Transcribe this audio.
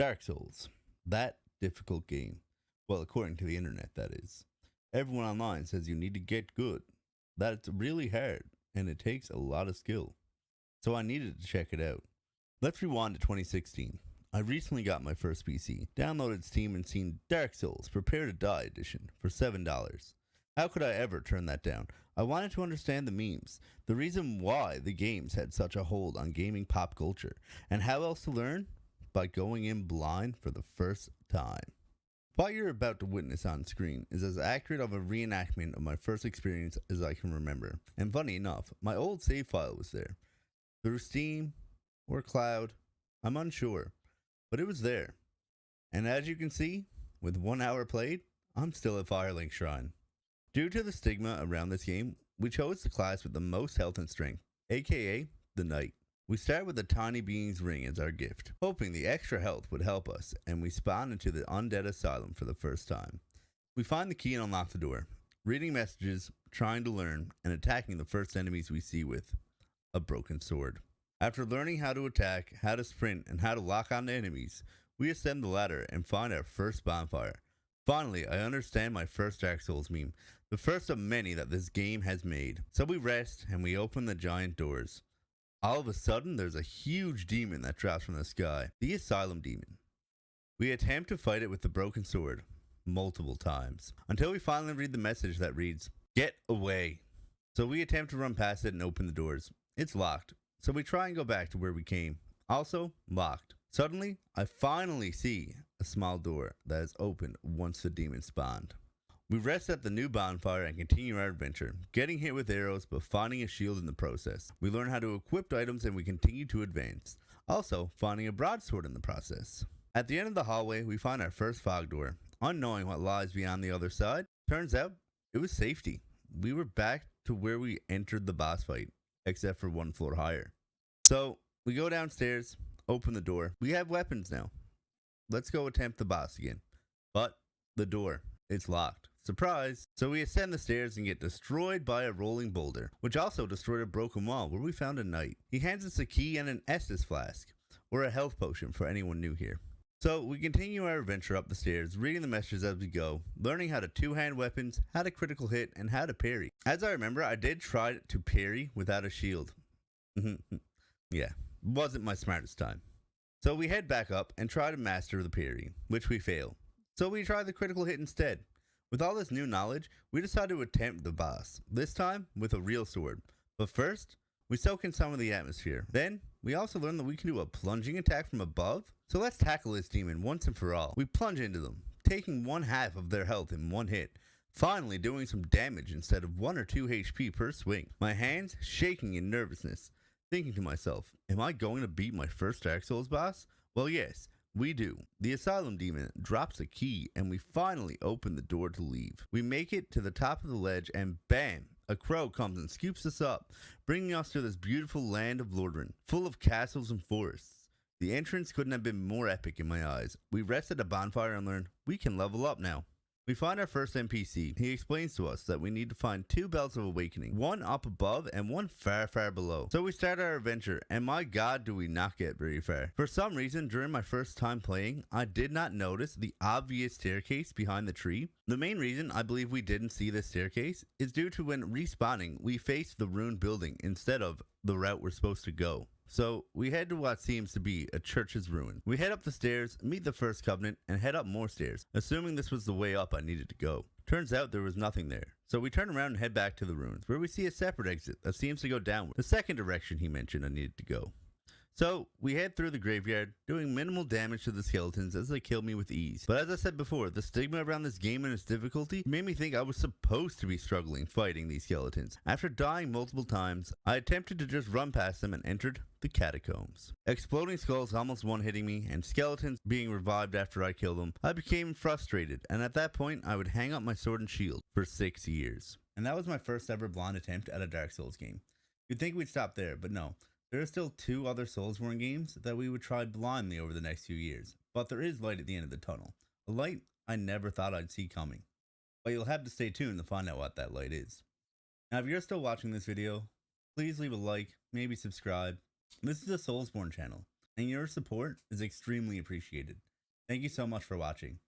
Dark Souls. That difficult game. Well, according to the internet, that is. Everyone online says you need to get good. That it's really hard, and it takes a lot of skill. So I needed to check it out. Let's rewind to 2016. I recently got my first PC, downloaded Steam, and seen Dark Souls Prepare to Die edition for $7. How could I ever turn that down? I wanted to understand the memes, the reason why the games had such a hold on gaming pop culture, and how else to learn? By going in blind for the first time. What you're about to witness on screen is as accurate of a reenactment of my first experience as I can remember. And funny enough, my old save file was there. Through Steam or cloud, I'm unsure, but it was there. And as you can see, with 1 hour played, I'm still at Firelink Shrine. Due to the stigma around this game, we chose the class with the most health and strength, aka the Knight. We start with the Tiny Being's ring as our gift, hoping the extra health would help us, and we spawn into the Undead Asylum for the first time. We find the key and unlock the door, reading messages, trying to learn, and attacking the first enemies we see with a broken sword. After learning how to attack, how to sprint, and how to lock on to enemies, we ascend the ladder and find our first bonfire. Finally, I understand my first Dark Souls meme, the first of many that this game has made. So we rest and we open the giant doors. All of a sudden, there's a huge demon that drops from the sky, the Asylum Demon. We attempt to fight it with the broken sword, multiple times, until we finally read the message that reads, "Get away." So we attempt to run past it and open the doors. It's locked, so we try and go back to where we came. Also, locked. Suddenly, I finally see a small door that is opened once the demon spawned. We rest at the new bonfire and continue our adventure, getting hit with arrows but finding a shield in the process. We learn how to equip items and we continue to advance, also finding a broadsword in the process. At the end of the hallway, we find our first fog door, unknowing what lies beyond the other side. Turns out, it was safety. We were back to where we entered the boss fight, except for one floor higher. So, we go downstairs, open the door. We have weapons now. Let's go attempt the boss again. But, the door, it's locked. Surprise! So we ascend the stairs and get destroyed by a rolling boulder, which also destroyed a broken wall where we found a knight. He hands us a key and an Estus flask, or a health potion for anyone new here. So we continue our adventure up the stairs, reading the messages as we go, learning how to two-hand weapons, how to critical hit, and how to parry. As I remember, I did try to parry without a shield. Yeah, wasn't my smartest time. So we head back up and try to master the parry, which we fail. So we try the critical hit instead. With all this new knowledge, we decide to attempt the boss, this time with a real sword. But first, we soak in some of the atmosphere. Then, we also learn that we can do a plunging attack from above. So let's tackle this demon once and for all. We plunge into them, taking 1/2 of their health in one hit, finally doing some damage instead of 1 or 2 HP per swing. My hands shaking in nervousness, thinking to myself, am I going to beat my first Dark Souls boss? Well, yes. We do. The Asylum Demon drops a key and we finally open the door to leave. We make it to the top of the ledge and bam! A crow comes and scoops us up, bringing us to this beautiful land of Lordran, full of castles and forests. The entrance couldn't have been more epic in my eyes. We rest at a bonfire and learn we can level up now. We find our first NPC. He explains to us that we need to find 2 bells of awakening, one up above and one far, far below. So we start our adventure, and my god do we not get very far. For some reason, during my first time playing, I did not notice the obvious staircase behind the tree. The main reason I believe we didn't see this staircase is due to when respawning, we faced the ruined building instead of the route we're supposed to go. So, we head to what seems to be a church's ruin. We head up the stairs, meet the first covenant, and head up more stairs, assuming this was the way up I needed to go. Turns out there was nothing there. So we turn around and head back to the ruins, where we see a separate exit that seems to go downward, the second direction he mentioned I needed to go. So, we head through the graveyard, doing minimal damage to the skeletons as they kill me with ease. But as I said before, the stigma around this game and its difficulty made me think I was supposed to be struggling fighting these skeletons. After dying multiple times, I attempted to just run past them and entered the catacombs. Exploding skulls almost one-hitting me, and skeletons being revived after I kill them, I became frustrated, and at that point, I would hang up my sword and shield for 6 years. And that was my first ever blind attempt at a Dark Souls game. You'd think we'd stop there, but no. There are still 2 other Soulsborne games that we would try blindly over the next few years, but there is light at the end of the tunnel. A light I never thought I'd see coming. But you'll have to stay tuned to find out what that light is. Now if you're still watching this video, please leave a like, maybe subscribe. This is a Soulsborne channel. and your support is extremely appreciated. Thank you so much for watching.